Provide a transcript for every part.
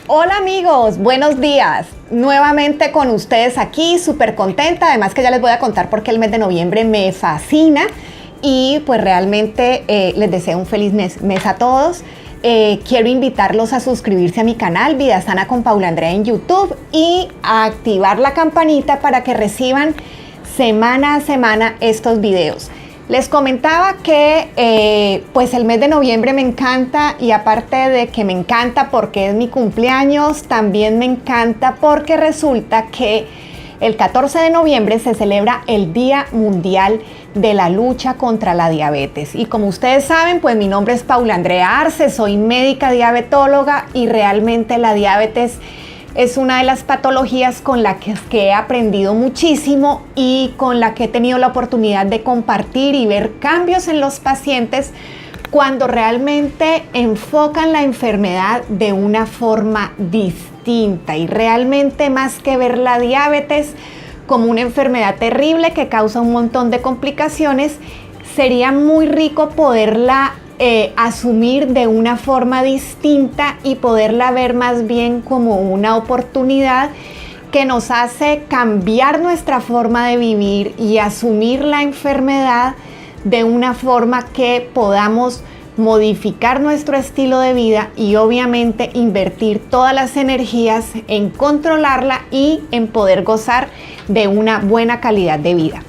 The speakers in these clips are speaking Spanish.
Hola amigos, buenos días. Nuevamente con ustedes aquí, súper contenta. Además que ya les voy a contar por qué el mes de noviembre me fascina. Y pues realmente les deseo un feliz mes a todos. Quiero invitarlos a suscribirse a mi canal Vida Sana con Paula Andrea en YouTube y a activar la campanita para que reciban semana a semana estos videos. Les comentaba que pues el mes de noviembre me encanta, y aparte de que me encanta porque es mi cumpleaños, también me encanta porque resulta que el 14 de noviembre se celebra el Día Mundial de la Lucha contra la Diabetes. Y como ustedes saben, pues mi nombre es Paula Andrea Arce, soy médica diabetóloga y realmente la diabetes es una de las patologías con las que he aprendido muchísimo y con la que he tenido la oportunidad de compartir y ver cambios en los pacientes cuando realmente enfocan la enfermedad de una forma distinta. Y realmente, más que ver la diabetes como una enfermedad terrible que causa un montón de complicaciones, sería muy rico poderla asumir de una forma distinta y poderla ver más bien como una oportunidad que nos hace cambiar nuestra forma de vivir y asumir la enfermedad de una forma que podamos modificar nuestro estilo de vida y obviamente invertir todas las energías en controlarla y en poder gozar de una buena calidad de vida.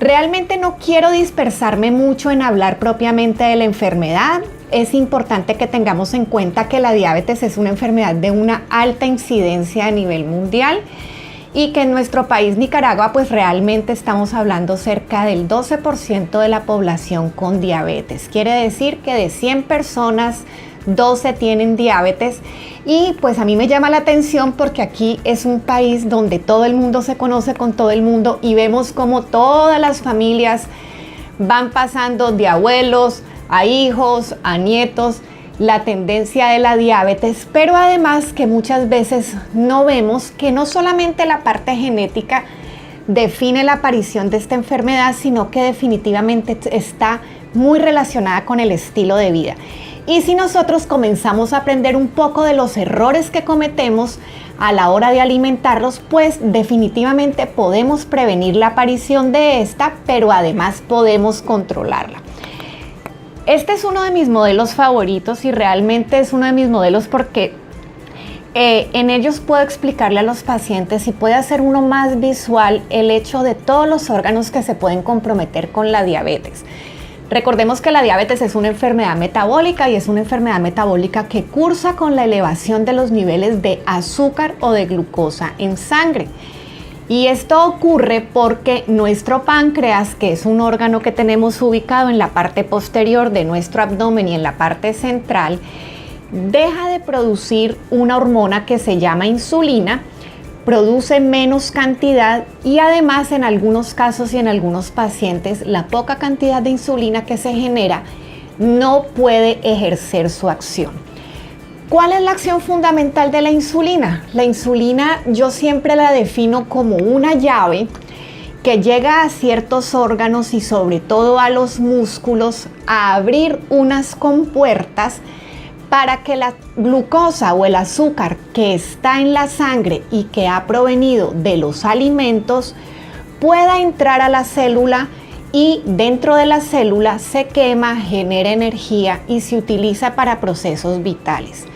Realmente no quiero dispersarme mucho en hablar propiamente de la enfermedad. Es importante que tengamos en cuenta que la diabetes es una enfermedad de una alta incidencia a nivel mundial y que en nuestro país, Nicaragua, pues realmente estamos hablando cerca del 12% de la población con diabetes. Quiere decir que de 100 personas, 12 tienen diabetes. Y pues a mí me llama la atención porque aquí es un país donde todo el mundo se conoce con todo el mundo y vemos como todas las familias van pasando de abuelos a hijos, a nietos, la tendencia de la diabetes, pero además que muchas veces no vemos que no solamente la parte genética define la aparición de esta enfermedad, sino que definitivamente está muy relacionada con el estilo de vida. Y si nosotros comenzamos a aprender un poco de los errores que cometemos a la hora de alimentarlos, pues definitivamente podemos prevenir la aparición de esta, pero además podemos controlarla. Este es uno de mis modelos favoritos y realmente es uno de mis modelos porque en ellos puedo explicarle a los pacientes y puede hacer uno más visual el hecho de todos los órganos que se pueden comprometer con la diabetes. Recordemos que la diabetes es una enfermedad metabólica y es una enfermedad metabólica que cursa con la elevación de los niveles de azúcar o de glucosa en sangre. Y esto ocurre porque nuestro páncreas, que es un órgano que tenemos ubicado en la parte posterior de nuestro abdomen y en la parte central, deja de producir una hormona que se llama insulina, produce menos cantidad y además en algunos casos y en algunos pacientes la poca cantidad de insulina que se genera no puede ejercer su acción. ¿Cuál es la acción fundamental de la insulina? La insulina yo siempre la defino como una llave que llega a ciertos órganos y sobre todo a los músculos a abrir unas compuertas para que la glucosa o el azúcar que está en la sangre y que ha provenido de los alimentos pueda entrar a la célula y dentro de la célula se quema, genera energía y se utiliza para procesos vitales.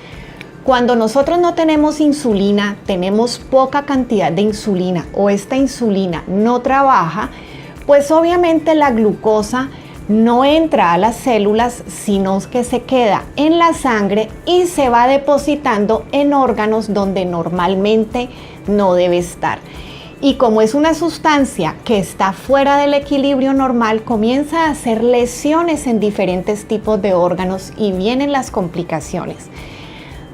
Cuando nosotros no tenemos insulina, tenemos poca cantidad de insulina o esta insulina no trabaja, pues obviamente la glucosa no entra a las células, sino que se queda en la sangre y se va depositando en órganos donde normalmente no debe estar. Y como es una sustancia que está fuera del equilibrio normal, comienza a hacer lesiones en diferentes tipos de órganos y vienen las complicaciones.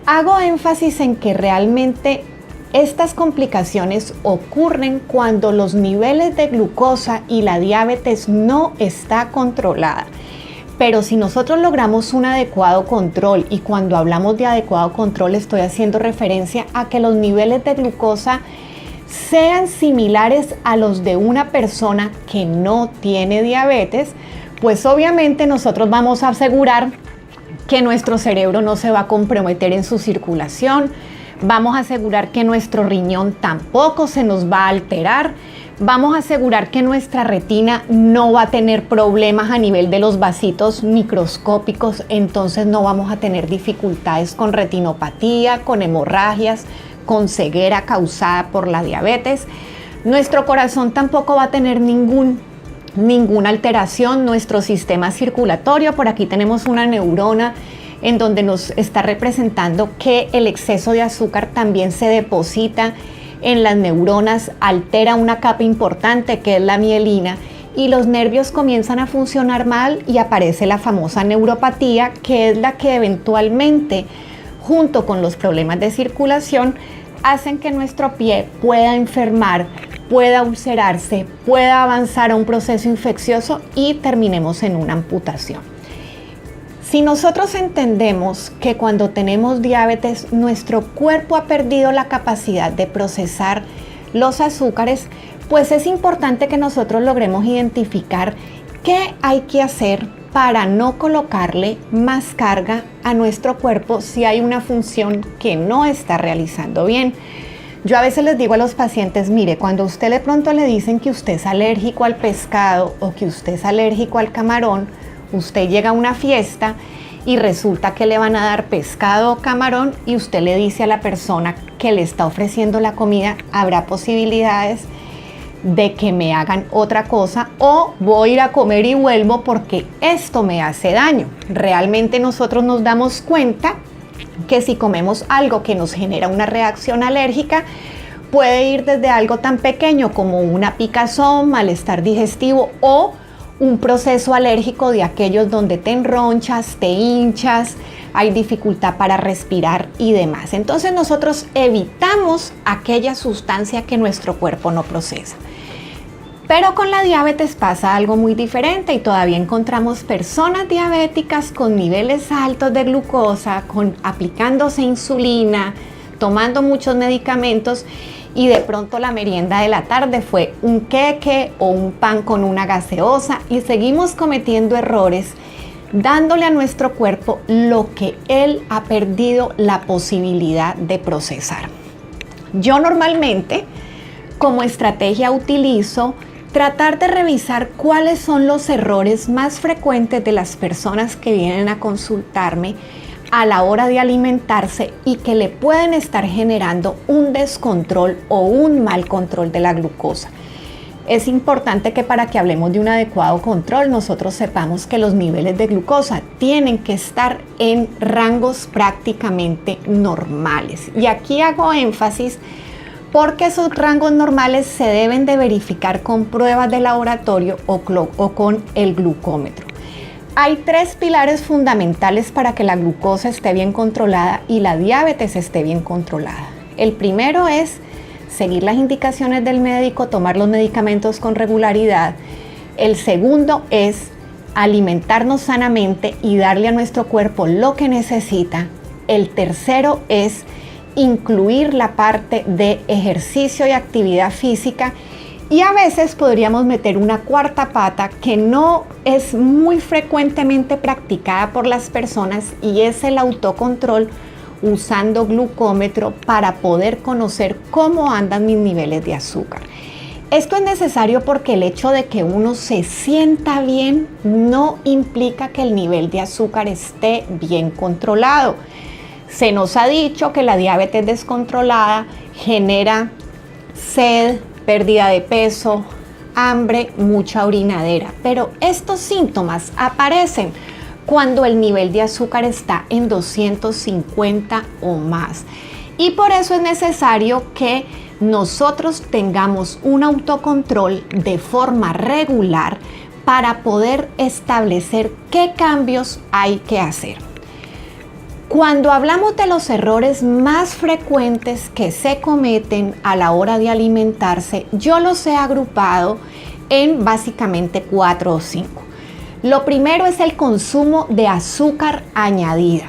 Hago énfasis en que realmente estas complicaciones ocurren cuando los niveles de glucosa y la diabetes no está controlada. Pero si nosotros logramos un adecuado control, y cuando hablamos de adecuado control estoy haciendo referencia a que los niveles de glucosa sean similares a los de una persona que no tiene diabetes, pues obviamente nosotros vamos a asegurar que nuestro cerebro no se va a comprometer en su circulación, vamos a asegurar que nuestro riñón tampoco se nos va a alterar, vamos a asegurar que nuestra retina no va a tener problemas a nivel de los vasitos microscópicos, entonces no vamos a tener dificultades con retinopatía, con hemorragias, con ceguera causada por la diabetes. Nuestro corazón tampoco va a tener ninguna alteración, nuestro sistema circulatorio, por aquí tenemos una neurona en donde nos está representando que el exceso de azúcar también se deposita en las neuronas, altera una capa importante que es la mielina y los nervios comienzan a funcionar mal y aparece la famosa neuropatía, que es la que eventualmente, junto con los problemas de circulación, hacen que nuestro pie pueda enfermar, pueda ulcerarse, pueda avanzar a un proceso infeccioso y terminemos en una amputación. Si nosotros entendemos que cuando tenemos diabetes nuestro cuerpo ha perdido la capacidad de procesar los azúcares, pues es importante que nosotros logremos identificar qué hay que hacer para no colocarle más carga a nuestro cuerpo si hay una función que no está realizando bien. Yo a veces les digo a los pacientes, mire, cuando a usted de pronto le dicen que usted es alérgico al pescado o que usted es alérgico al camarón, usted llega a una fiesta y resulta que le van a dar pescado o camarón y usted le dice a la persona que le está ofreciendo la comida, habrá posibilidades de que me hagan otra cosa o voy a ir a comer y vuelvo porque esto me hace daño. Realmente nosotros nos damos cuenta que si comemos algo que nos genera una reacción alérgica, puede ir desde algo tan pequeño como una picazón, malestar digestivo o un proceso alérgico de aquellos donde te enronchas, te hinchas, hay dificultad para respirar y demás. Entonces nosotros evitamos aquella sustancia que nuestro cuerpo no procesa. Pero con la diabetes pasa algo muy diferente y todavía encontramos personas diabéticas con niveles altos de glucosa, aplicándose insulina, tomando muchos medicamentos y de pronto la merienda de la tarde fue un queque o un pan con una gaseosa y seguimos cometiendo errores, dándole a nuestro cuerpo lo que él ha perdido la posibilidad de procesar. Yo normalmente como estrategia utilizo tratar de revisar cuáles son los errores más frecuentes de las personas que vienen a consultarme a la hora de alimentarse y que le pueden estar generando un descontrol o un mal control de la glucosa. Es importante que para que hablemos de un adecuado control nosotros sepamos que los niveles de glucosa tienen que estar en rangos prácticamente normales. Y aquí hago énfasis porque esos rangos normales se deben de verificar con pruebas de laboratorio o con el glucómetro. Hay tres pilares fundamentales para que la glucosa esté bien controlada y la diabetes esté bien controlada. El primero es seguir las indicaciones del médico, tomar los medicamentos con regularidad. El segundo es alimentarnos sanamente y darle a nuestro cuerpo lo que necesita. El tercero es incluir la parte de ejercicio y actividad física. Y a veces podríamos meter una cuarta pata que no es muy frecuentemente practicada por las personas y es el autocontrol usando glucómetro para poder conocer cómo andan mis niveles de azúcar. Esto es necesario porque el hecho de que uno se sienta bien no implica que el nivel de azúcar esté bien controlado. Se nos ha dicho que la diabetes descontrolada genera sed, pérdida de peso, hambre, mucha orinadera, pero estos síntomas aparecen cuando el nivel de azúcar está en 250 o más. Y por eso es necesario que nosotros tengamos un autocontrol de forma regular para poder establecer qué cambios hay que hacer. Cuando hablamos de los errores más frecuentes que se cometen a la hora de alimentarse, yo los he agrupado en básicamente 4 o 5. Lo primero es el consumo de azúcar añadida.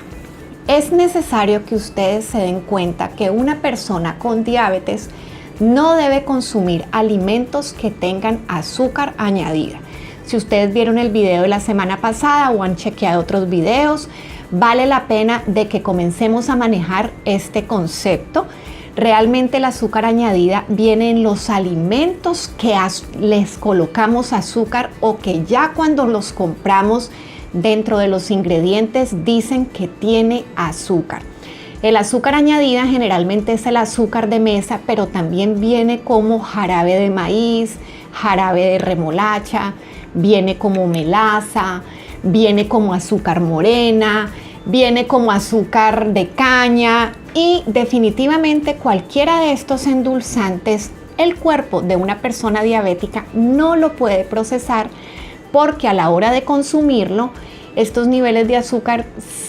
Es necesario que ustedes se den cuenta que una persona con diabetes no debe consumir alimentos que tengan azúcar añadida. Si ustedes vieron el video de la semana pasada o han chequeado otros videos, vale la pena de que comencemos a manejar este concepto. Realmente el azúcar añadida viene en los alimentos que les colocamos azúcar o que ya cuando los compramos dentro de los ingredientes dicen que tiene azúcar. El azúcar añadida generalmente es el azúcar de mesa, pero también viene como jarabe de maíz, jarabe de remolacha, viene como melaza, viene como azúcar morena, viene como azúcar de caña y definitivamente cualquiera de estos endulzantes el cuerpo de una persona diabética no lo puede procesar porque a la hora de consumirlo estos niveles de azúcar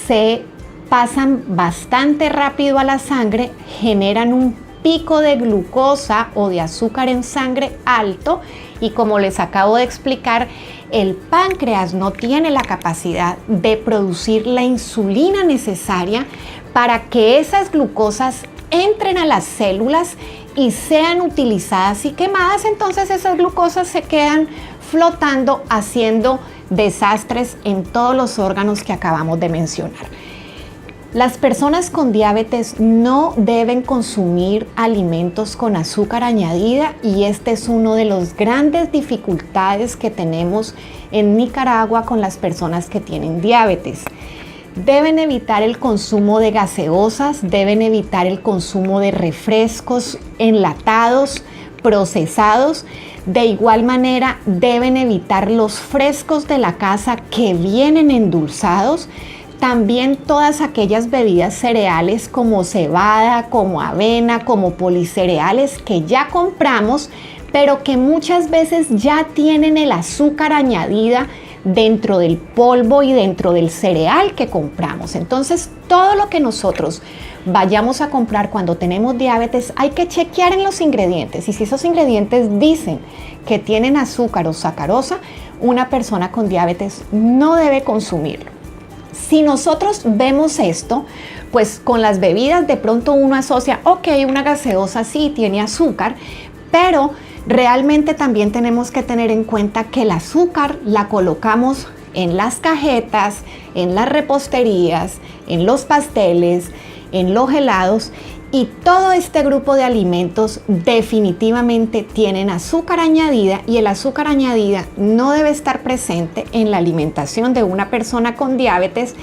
se pasan bastante rápido a la sangre, generan un pico de glucosa o de azúcar en sangre alto y como les acabo de explicar, el páncreas no tiene la capacidad de producir la insulina necesaria para que esas glucosas entren a las células y sean utilizadas y quemadas, entonces esas glucosas se quedan flotando haciendo desastres en todos los órganos que acabamos de mencionar. Las personas con diabetes no deben consumir alimentos con azúcar añadida y este es uno de las grandes dificultades que tenemos en Nicaragua con las personas que tienen diabetes. Deben evitar el consumo de gaseosas, deben evitar el consumo de refrescos enlatados, procesados. De igual manera, deben evitar los frescos de la casa que vienen endulzados. También todas aquellas bebidas cereales como cebada, como avena, como policereales que ya compramos, pero que muchas veces ya tienen el azúcar añadida dentro del polvo y dentro del cereal que compramos. Entonces, todo lo que nosotros vayamos a comprar cuando tenemos diabetes hay que chequear en los ingredientes y si esos ingredientes dicen que tienen azúcar o sacarosa, una persona con diabetes no debe consumirlo. Si nosotros vemos esto, pues con las bebidas de pronto uno asocia, ok, una gaseosa sí tiene azúcar, pero realmente también tenemos que tener en cuenta que el azúcar la colocamos en las cajetas, en las reposterías, en los pasteles, en los helados y todo este grupo de alimentos definitivamente tienen azúcar añadida y el azúcar añadida no debe estar presente en la alimentación de una persona con diabetes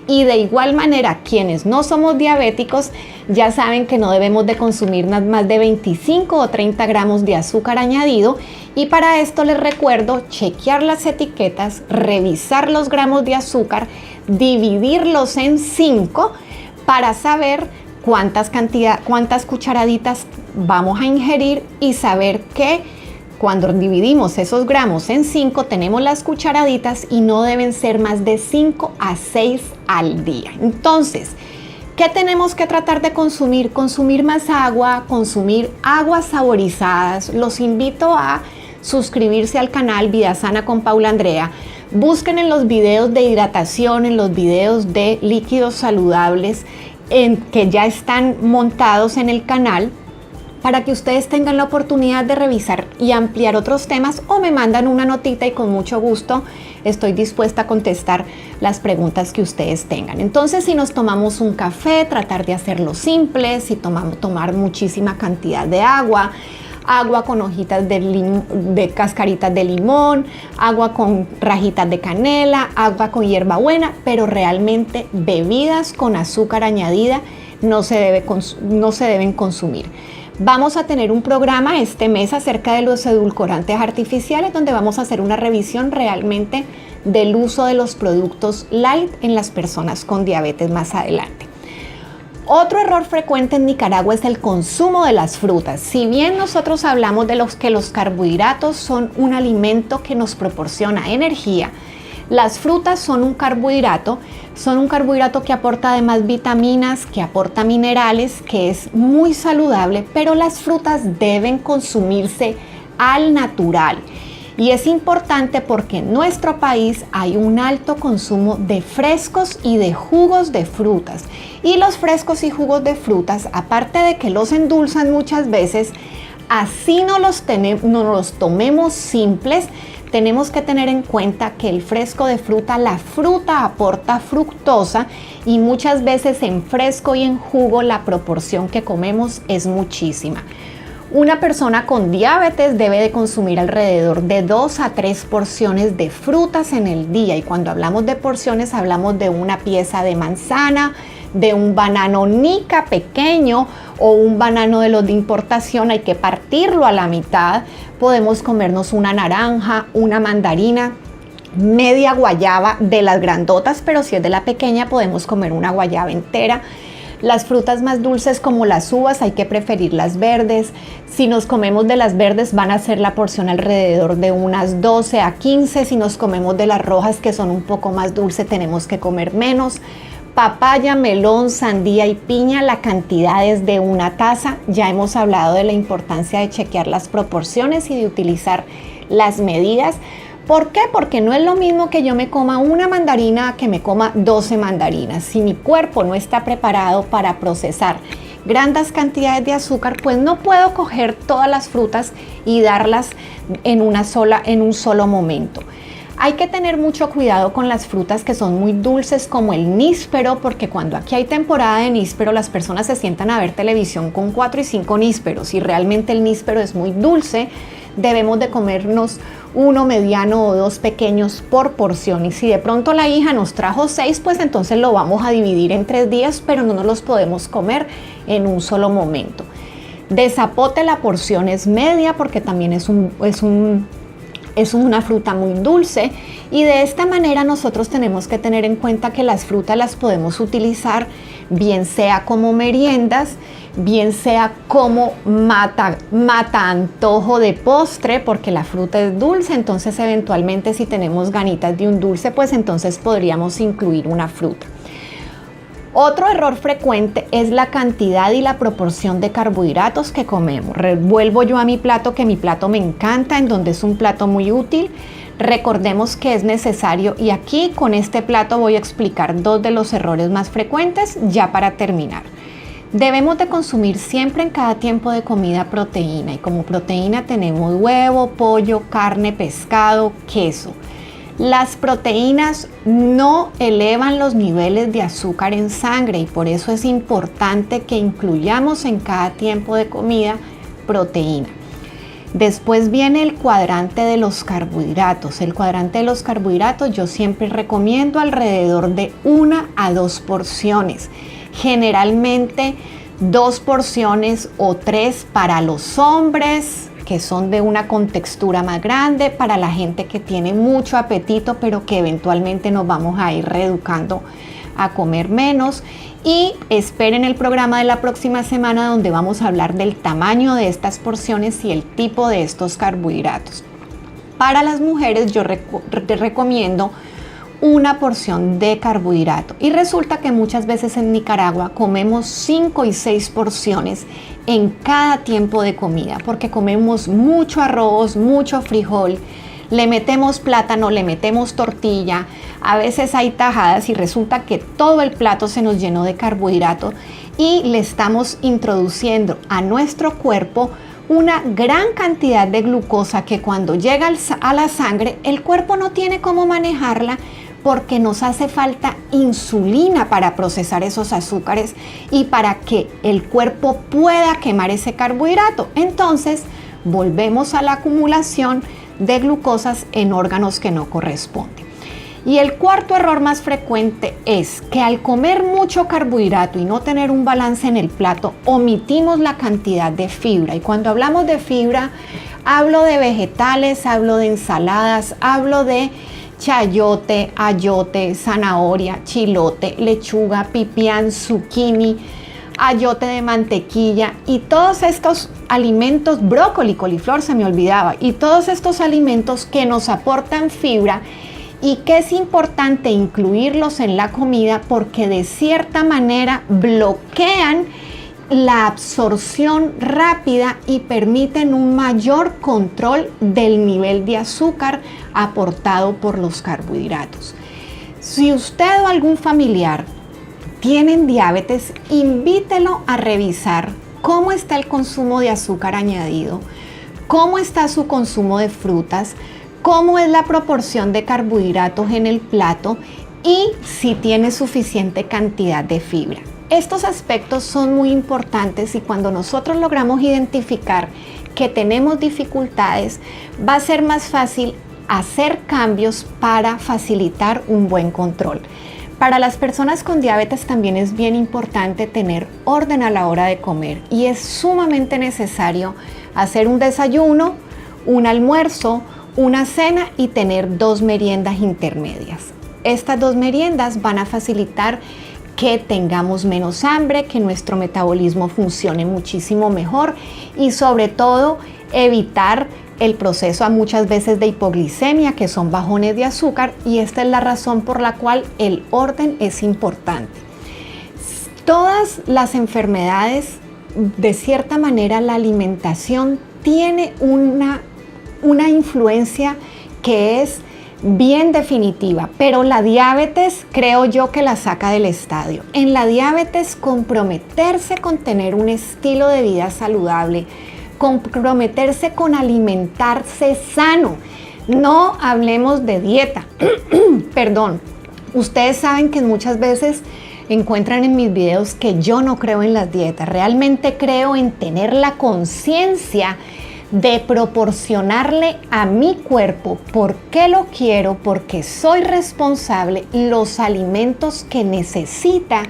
y de igual manera quienes no somos diabéticos ya saben que no debemos de consumir más de 25 o 30 gramos de azúcar añadido y para esto les recuerdo chequear las etiquetas, revisar los gramos de azúcar, dividirlos en 5 para saber cuántas cucharaditas vamos a ingerir y saber que cuando dividimos esos gramos en 5 tenemos las cucharaditas y no deben ser más de 5 a 6 al día. Entonces, ¿qué tenemos que tratar de consumir? Consumir más agua, consumir aguas saborizadas. Los invito a suscribirse al canal Vida Sana con Paula Andrea. Busquen en los videos de hidratación, en los videos de líquidos saludables que ya están montados en el canal para que ustedes tengan la oportunidad de revisar y ampliar otros temas o me mandan una notita y con mucho gusto estoy dispuesta a contestar las preguntas que ustedes tengan. Entonces, si nos tomamos un café, tratar de hacerlo simple, si tomar muchísima cantidad de agua con hojitas de cascaritas de limón, agua con rajitas de canela, agua con hierbabuena, pero realmente bebidas con azúcar añadida no se deben consumir. Vamos a tener un programa este mes acerca de los edulcorantes artificiales donde vamos a hacer una revisión realmente del uso de los productos light en las personas con diabetes más adelante. Otro error frecuente en Nicaragua es el consumo de las frutas. Si bien nosotros hablamos de que los carbohidratos son un alimento que nos proporciona energía, las frutas son un carbohidrato que aporta además vitaminas, que aporta minerales, que es muy saludable, pero las frutas deben consumirse al natural. Y es importante porque en nuestro país hay un alto consumo de frescos y de jugos de frutas. Y los frescos y jugos de frutas, aparte de que los endulzan muchas veces, así no los tomemos simples, tenemos que tener en cuenta que el fresco de fruta, la fruta aporta fructosa y muchas veces en fresco y en jugo la proporción que comemos es muchísima. Una persona con diabetes debe de consumir alrededor de 2 a 3 porciones de frutas en el día, y cuando hablamos de porciones hablamos de una pieza de manzana, de un banano nica pequeño o un banano de los de importación. Hay que partirlo a la mitad. Podemos comernos una naranja, una mandarina, media guayaba de las grandotas, pero si es de la pequeña podemos comer una guayaba entera. Las frutas más dulces como las uvas hay que preferir las verdes. Si nos comemos de las verdes van a ser la porción alrededor de unas 12 a 15. Si nos comemos de las rojas, que son un poco más dulces, tenemos que comer menos. Papaya, melón, sandía y piña, la cantidad es de una taza. Ya hemos hablado de la importancia de chequear las proporciones y de utilizar las medidas. ¿Por qué? Porque no es lo mismo que yo me coma una mandarina que me coma 12 mandarinas. Si mi cuerpo no está preparado para procesar grandes cantidades de azúcar, pues no puedo coger todas las frutas y darlas en un solo momento. Hay que tener mucho cuidado con las frutas que son muy dulces, como el níspero, porque cuando aquí hay temporada de níspero, las personas se sientan a ver televisión con 4 y 5 nísperos, y realmente el níspero es muy dulce. Debemos de comernos uno mediano o 2 pequeños por porción, y si de pronto la hija nos trajo 6, pues entonces lo vamos a dividir en 3 días, pero no nos los podemos comer en un solo momento. De zapote la porción es media, porque también es una fruta muy dulce, y de esta manera nosotros tenemos que tener en cuenta que las frutas las podemos utilizar bien sea como meriendas, bien sea como mata antojo de postre, porque la fruta es dulce. Entonces eventualmente si tenemos ganitas de un dulce, pues entonces podríamos incluir una fruta. Otro error frecuente es la cantidad y la proporción de carbohidratos que comemos. Vuelvo yo a mi plato, que mi plato me encanta, en donde es un plato muy útil. Recordemos que es necesario, y aquí con este plato voy a explicar 2 de los errores más frecuentes ya para terminar. Debemos de consumir siempre en cada tiempo de comida proteína, y como proteína tenemos huevo, pollo, carne, pescado, queso. Las proteínas no elevan los niveles de azúcar en sangre, y por eso es importante que incluyamos en cada tiempo de comida proteína. Después viene el cuadrante de los carbohidratos. El cuadrante de los carbohidratos yo siempre recomiendo alrededor de 1 a 2 porciones. Generalmente 2 porciones o 3 para los hombres, que son de una contextura más grande, para la gente que tiene mucho apetito, pero que eventualmente nos vamos a ir reeducando a comer menos. Y esperen el programa de la próxima semana, donde vamos a hablar del tamaño de estas porciones y el tipo de estos carbohidratos. Para las mujeres yo te recomiendo una porción de carbohidrato, y resulta que muchas veces en Nicaragua comemos 5 y 6 porciones en cada tiempo de comida, porque comemos mucho arroz, mucho frijol, le metemos plátano, le metemos tortilla, a veces hay tajadas, y resulta que todo el plato se nos llenó de carbohidrato, y le estamos introduciendo a nuestro cuerpo una gran cantidad de glucosa que cuando llega a la sangre el cuerpo no tiene cómo manejarla, porque nos hace falta insulina para procesar esos azúcares y para que el cuerpo pueda quemar ese carbohidrato. Entonces volvemos a la acumulación de glucosas en órganos que no corresponden. Y el cuarto error más frecuente es que al comer mucho carbohidrato y no tener un balance en el plato, omitimos la cantidad de fibra. Y cuando hablamos de fibra, hablo de vegetales, hablo de ensaladas, hablo de chayote, ayote, zanahoria, chilote, lechuga, pipián, zucchini, ayote de mantequilla, y todos estos alimentos, brócoli, coliflor, se me olvidaba, y todos estos alimentos que nos aportan fibra, y que es importante incluirlos en la comida porque de cierta manera bloquean la absorción rápida y permiten un mayor control del nivel de azúcar aportado por los carbohidratos. Si usted o algún familiar tienen diabetes, invítelo a revisar cómo está el consumo de azúcar añadido, cómo está su consumo de frutas, cómo es la proporción de carbohidratos en el plato, y si tiene suficiente cantidad de fibra. Estos aspectos son muy importantes y cuando nosotros logramos identificar que tenemos dificultades, va a ser más fácil hacer cambios para facilitar un buen control. Para las personas con diabetes también es bien importante tener orden a la hora de comer y es sumamente necesario hacer un desayuno, un almuerzo, una cena y tener 2 meriendas intermedias. Estas 2 meriendas van a facilitar que tengamos menos hambre, que nuestro metabolismo funcione muchísimo mejor y sobre todo evitar el proceso a muchas veces de hipoglicemia, que son bajones de azúcar, y esta es la razón por la cual el orden es importante. Todas las enfermedades, de cierta manera, la alimentación tiene una influencia que es bien definitiva, pero la diabetes creo yo que la saca del estadio. En la diabetes, comprometerse con tener un estilo de vida saludable, comprometerse con alimentarse sano. No hablemos de dieta, perdón. Ustedes saben que muchas veces encuentran en mis videos que yo no creo en las dietas. Realmente creo en tener la conciencia de proporcionarle a mi cuerpo, porque lo quiero, porque soy responsable, los alimentos que necesita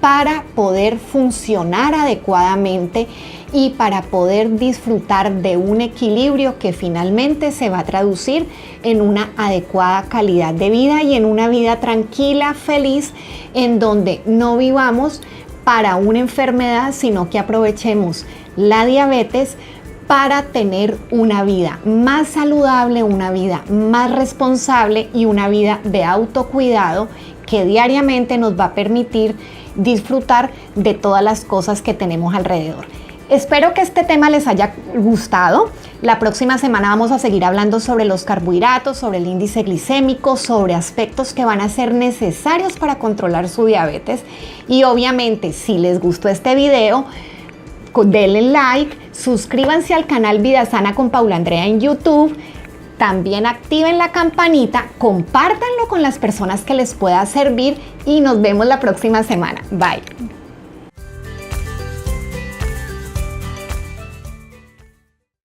para poder funcionar adecuadamente y para poder disfrutar de un equilibrio que finalmente se va a traducir en una adecuada calidad de vida y en una vida tranquila, feliz, en donde no vivamos para una enfermedad, sino que aprovechemos la diabetes para tener una vida más saludable, una vida más responsable y una vida de autocuidado que diariamente nos va a permitir disfrutar de todas las cosas que tenemos alrededor. Espero que este tema les haya gustado. La próxima semana vamos a seguir hablando sobre los carbohidratos, sobre el índice glicémico, sobre aspectos que van a ser necesarios para controlar su diabetes. Y obviamente, si les gustó este video, denle like, suscríbanse al canal Vida Sana con Paula Andrea en YouTube, también activen la campanita, compártanlo con las personas que les pueda servir y nos vemos la próxima semana. Bye.